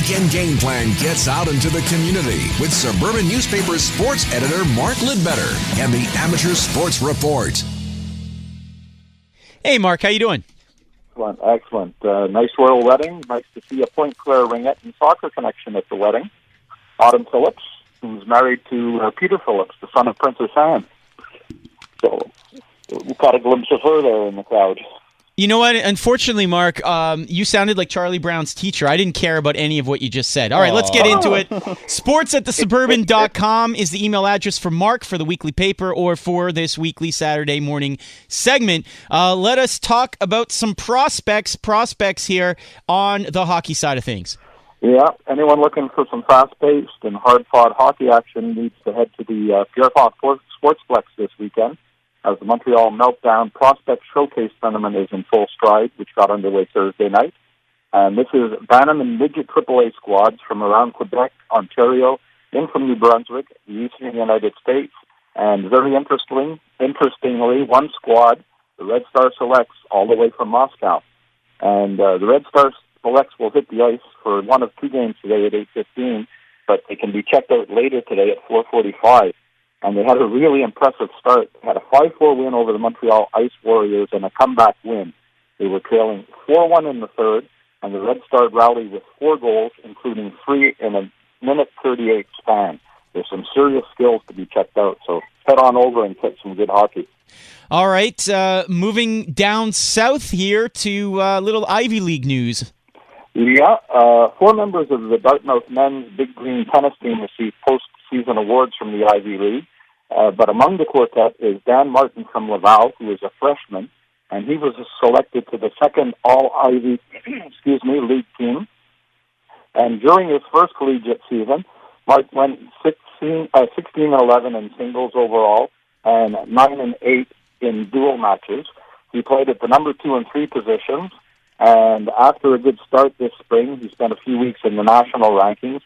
weekend game plan gets out into the community with Suburban Newspaper sports editor Mark Lidbetter and the Amateur Sports Report. Hey, Mark, how you doing? Excellent. Nice royal wedding. Nice to see a Point Claire ringette and soccer connection at the wedding. Autumn Phillips, who's married to Peter Phillips, the son of Princess Anne. So we caught a glimpse of her there in the crowd. You know what? Unfortunately, Mark, you sounded like Charlie Brown's teacher. I didn't care about any of what you just said. All right, let's get into it. Sports@thesuburban.com is the email address for Mark for the weekly paper or for this weekly Saturday morning segment. Let us talk about some prospects here on the hockey side of things. Yeah, anyone looking for some fast-paced and hard-fought hockey action needs to head to the Pierre Paul Sportsplex this weekend, as the Montreal Meltdown Prospect Showcase Tournament is in full stride, which got underway Thursday night. And this is Bantam and Midget AAA squads from around Quebec, Ontario, in from New Brunswick, the eastern United States, and very interestingly, one squad, the Red Star Selects, all the way from Moscow. And the Red Star Selects will hit the ice for one of two games today at 8:15, but they can be checked out later today at 4:45. And they had a really impressive start. They had a 5-4 win over the Montreal Ice Warriors and a comeback win. They were trailing 4-1 in the third, and the Red Star rallied with 4 goals, including 3 in a minute 38 span. There's some serious skills to be checked out, so head on over and catch some good hockey. All right, moving down south here to little Ivy League news. Yeah, 4 members of the Dartmouth men's Big Green tennis team received postseason awards from the Ivy League. But among the quartet is Dan Martin from Laval, who is a freshman, and he was selected to the second All-Ivy League team. And during his first collegiate season, Martin went 16-11 in singles overall and 9-8 in dual matches. He played at the number 2 and 3 positions, and after a good start this spring, he spent a few weeks in the national rankings,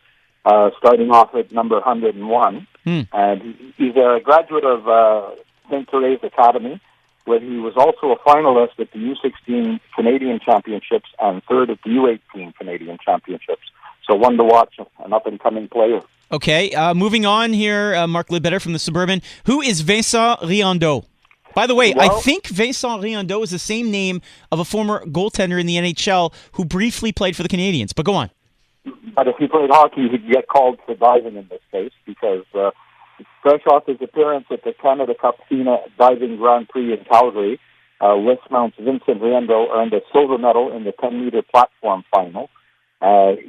starting off at number 101. And he's a graduate of St. Therese Academy, where he was also a finalist at the U16 Canadian Championships and third at the U18 Canadian Championships. So one to watch, an up-and-coming player. Okay, moving on here, Mark Lidbetter from the Suburban. Who is Vincent Riendeau? By the way, I think Vincent Riendeau is the same name of a former goaltender in the NHL who briefly played for the Canadiens. But go on. But if he played hockey, he'd get called for diving in this case because fresh off his appearance at the Canada Cup FINA Diving Grand Prix in Calgary, Westmount's Vincent Riendeau earned a silver medal in the 10-meter platform final.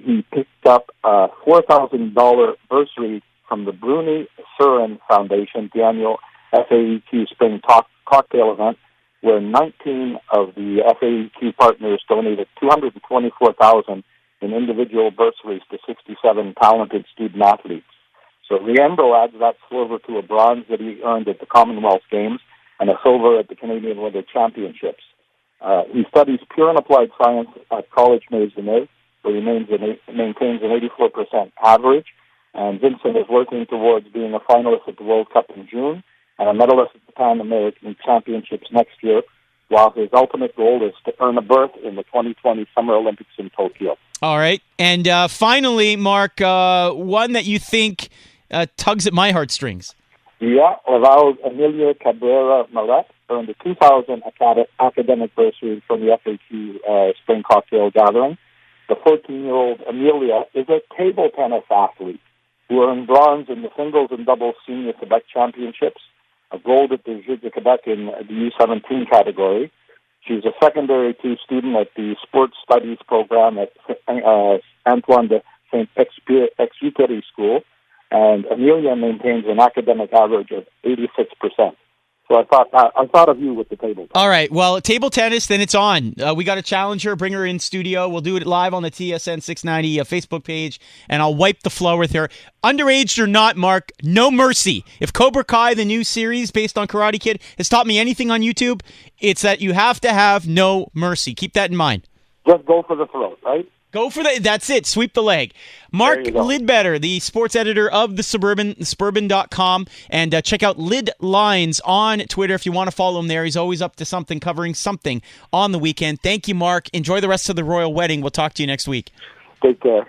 He picked up a $4,000 bursary from the Bruni Surin Foundation, the annual FAEQ Spring Cocktail event, where 19 of the FAEQ partners donated $224,000 in individual bursaries to 67 talented student athletes. So Riendeau adds that silver to a bronze that he earned at the Commonwealth Games and a silver at the Canadian Winter Championships. He studies pure and applied science at College Maisonneuve, where he maintains an 84% average. And Vincent is working towards being a finalist at the World Cup in June and a medalist at the Pan American Championships next year, while his ultimate goal is to earn a berth in the 2020 Summer Olympics in Tokyo. All right. And finally, Mark, one that you think tugs at my heartstrings. Yeah, Laval's Amelia Cabrera Maret earned a 2000 academic bursary from the FAQ Spring Cocktail Gathering. The 14-year-old Amelia is a table tennis athlete who earned bronze in the singles and doubles senior Quebec championships, a gold at the Jeux de Quebec in the U17 category. She's a secondary 2 student at the Sports Studies program at Antoine de Saint-Exupéry School, and Amelia maintains an academic average of 86%. So I thought of you with the table tennis. All right. Well, table tennis, then it's on. We got to challenge her, bring her in studio. We'll do it live on the TSN 690 Facebook page, and I'll wipe the floor with her. Underaged or not, Mark, no mercy. If Cobra Kai, the new series based on Karate Kid, has taught me anything on YouTube, it's that you have to have no mercy. Keep that in mind. Just go for the throat, right? Go for the. That's it. Sweep the leg. Mark Lidbetter, the sports editor of the Suburban, Suburban.com, and check out Lid Lines on Twitter if you want to follow him there. He's always up to something, covering something on the weekend. Thank you, Mark. Enjoy the rest of the royal wedding. We'll talk to you next week. Take care.